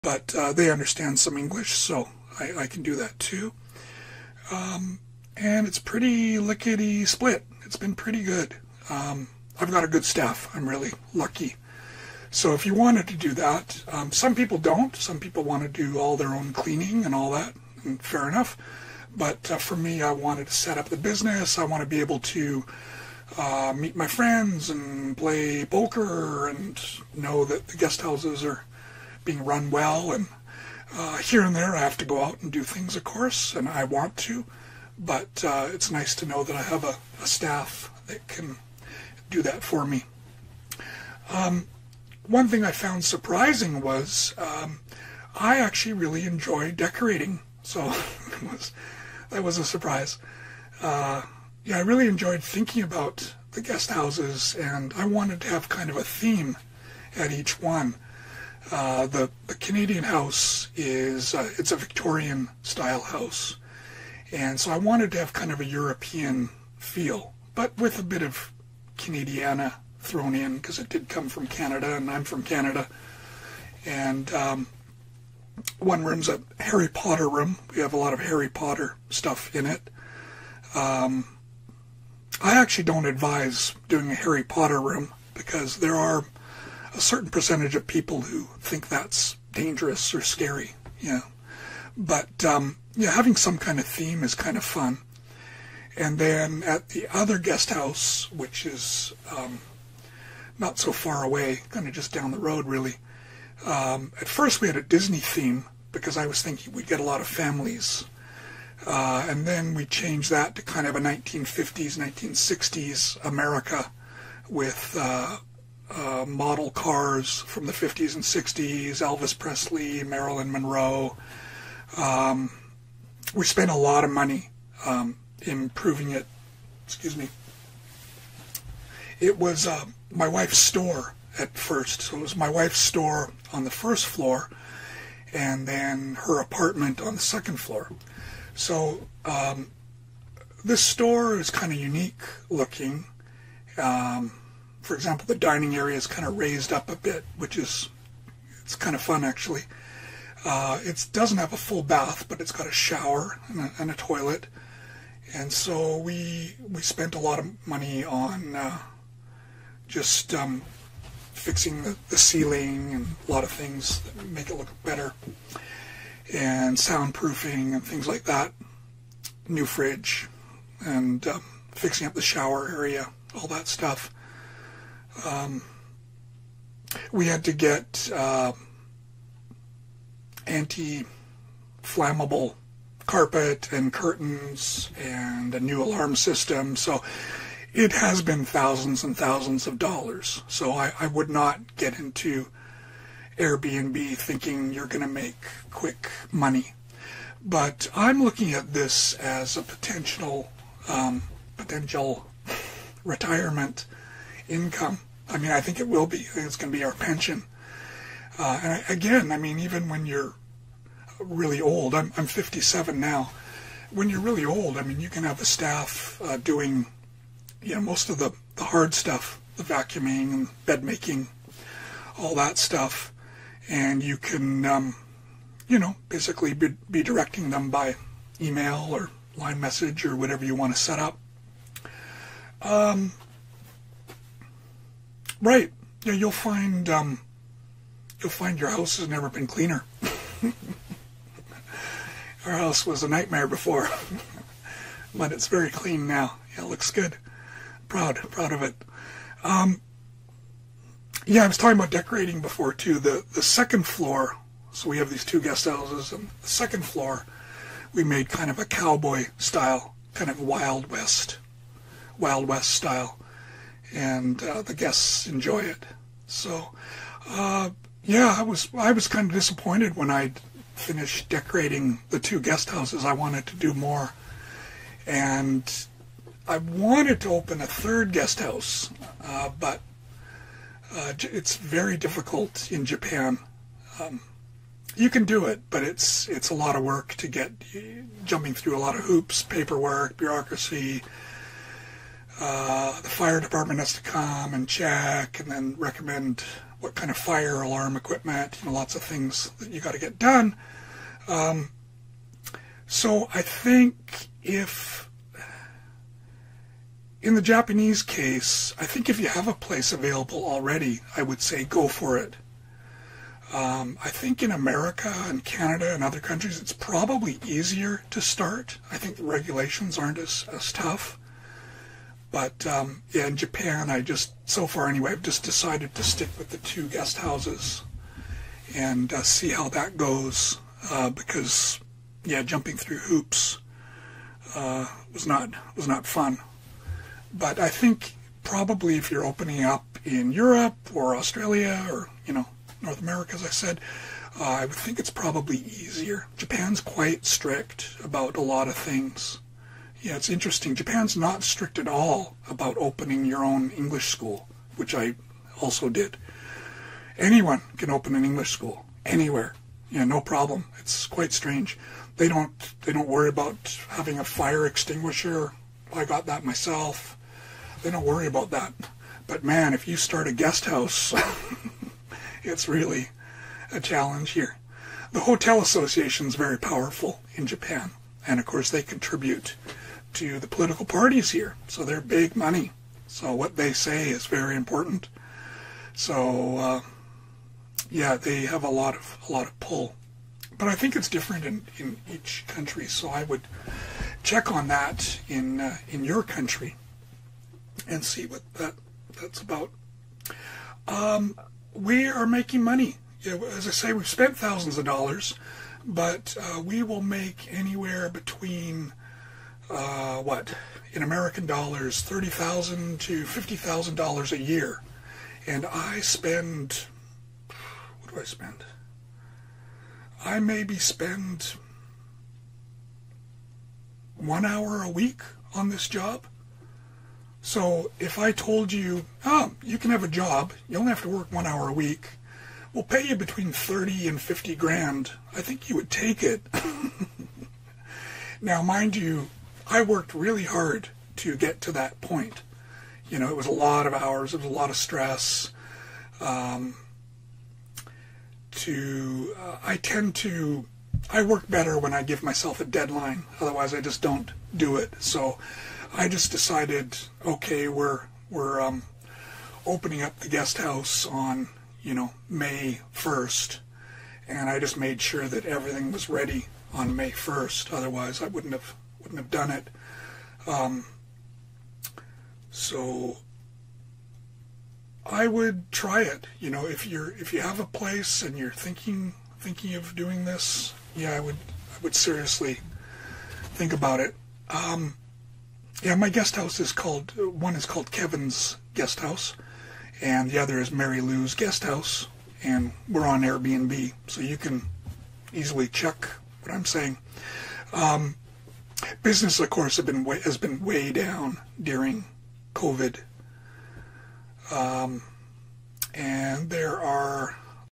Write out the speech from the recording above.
but they understand some English, so I can do that too. And it's pretty lickety split. It's been pretty good. I've got a good staff. I'm really lucky. So if you wanted to do that, some people don't. Some people want to do all their own cleaning and all that, and fair enough. But for me, I wanted to set up the business. I want to be able to meet my friends and play poker and know that the guest houses are being run well. And here and there, I have to go out and do things, of course, and I want to. But it's nice to know that I have a staff that can do that for me. One thing I found surprising was I actually really enjoy decorating. So that was a surprise. Yeah, I really enjoyed thinking about the guest houses, and I wanted to have kind of a theme at each one. The Canadian house is it's a Victorian style house, and so I wanted to have kind of a European feel, but with a bit of Canadiana thrown in, because it did come from Canada, and I'm from Canada. And one room's a Harry Potter room. We have a lot of Harry Potter stuff in it. I actually don't advise doing a Harry Potter room, because there are a certain percentage of people who think that's dangerous or scary, But yeah, having some kind of theme is kind of fun. And then at the other guest house, which is not so far away, kind of just down the road, really. At first we had a Disney theme, because I was thinking we'd get a lot of families. And then we changed that to kind of a 1950s, 1960s America with model cars from the 50s and 60s, Elvis Presley, Marilyn Monroe. We spent a lot of money improving it. Excuse me. It was my wife's store at first. So it was my wife's store on the first floor, and then her apartment on the second floor. So this store is kind of unique looking. For example, the dining area is kind of raised up a bit, it's kind of fun actually. It doesn't have a full bath, but it's got a shower and a toilet. And so we spent a lot of money on just fixing the ceiling and a lot of things that make it look better, and soundproofing and things like that. New fridge, and fixing up the shower area, all that stuff. We had to get anti-flammable carpet and curtains and a new alarm system. So it has been thousands and thousands of dollars. So I would not get into Airbnb thinking you're going to make quick money. But I'm looking at this as a potential retirement income. I mean, I think it will be. I think it's going to be our pension. And again, I mean, even when you're really old, I'm 57 now. When you're really old, I mean, you can have a staff doing, most of the hard stuff, the vacuuming and bed making, all that stuff, and you can, basically be directing them by email or line message or whatever you want to set up. Right. Yeah, you'll find your house has never been cleaner. Our house was a nightmare before, but it's very clean now. Yeah, it looks good. Proud of it. Yeah, I was talking about decorating before too. The second floor, so we have these two guest houses, and the second floor we made kind of a cowboy style, kind of Wild West style, and the guests enjoy it. So yeah, I was kind of disappointed when I finished decorating the two guest houses. I wanted to do more, and I wanted to open a third guest house, but it's very difficult in Japan. You can do it, but it's a lot of work to get, jumping through a lot of hoops, paperwork, bureaucracy. The fire department has to come and check and then recommend what kind of fire alarm equipment, lots of things that you got to get done. So I think in the Japanese case, I think if you have a place available already, I would say go for it. I think in America and Canada and other countries, it's probably easier to start. I think the regulations aren't as tough. But yeah, in Japan, so far anyway, I've just decided to stick with the 2 guest houses and see how that goes. Because, yeah, jumping through hoops was not fun. But I think probably if you're opening up in Europe or Australia or, North America, as I said, I would think it's probably easier. Japan's quite strict about a lot of things. Yeah, it's interesting. Japan's not strict at all about opening your own English school, which I also did. Anyone can open an English school anywhere. Yeah, no problem. It's quite strange. They don't worry about having a fire extinguisher. I got that myself. They don't worry about that. But man, if you start a guest house, it's really a challenge here. The Hotel Association is very powerful in Japan. And of course they contribute to the political parties here. So they're big money. So what they say is very important. So yeah, they have a lot of pull. But I think it's different in each country. So I would check on that in your country and see what that's about. We are making money. Yeah, as I say, we've spent thousands of dollars, but we will make anywhere between in American dollars, $30,000 to $50,000 a year. And I spend, what do I spend? I maybe spend 1 hour a week on this job. So if I told you, you can have a job, you only have to work 1 hour a week, we'll pay you between 30 and 50 grand, I think you would take it. Now, mind you, I worked really hard to get to that point. It was a lot of hours, it was a lot of stress. I work better when I give myself a deadline, otherwise I just don't do it. So I just decided, okay, we're opening up the guest house on, May 1st, and I just made sure that everything was ready on May 1st. Otherwise, I wouldn't have done it. So I would try it. If you have a place and you're thinking of doing this, yeah, I would seriously think about it. Yeah, my guest house one is called Kevin's Guest House, and the other is Mary Lou's Guest House, and we're on Airbnb, so you can easily check what I'm saying. Business, of course, has been way down during COVID, and there are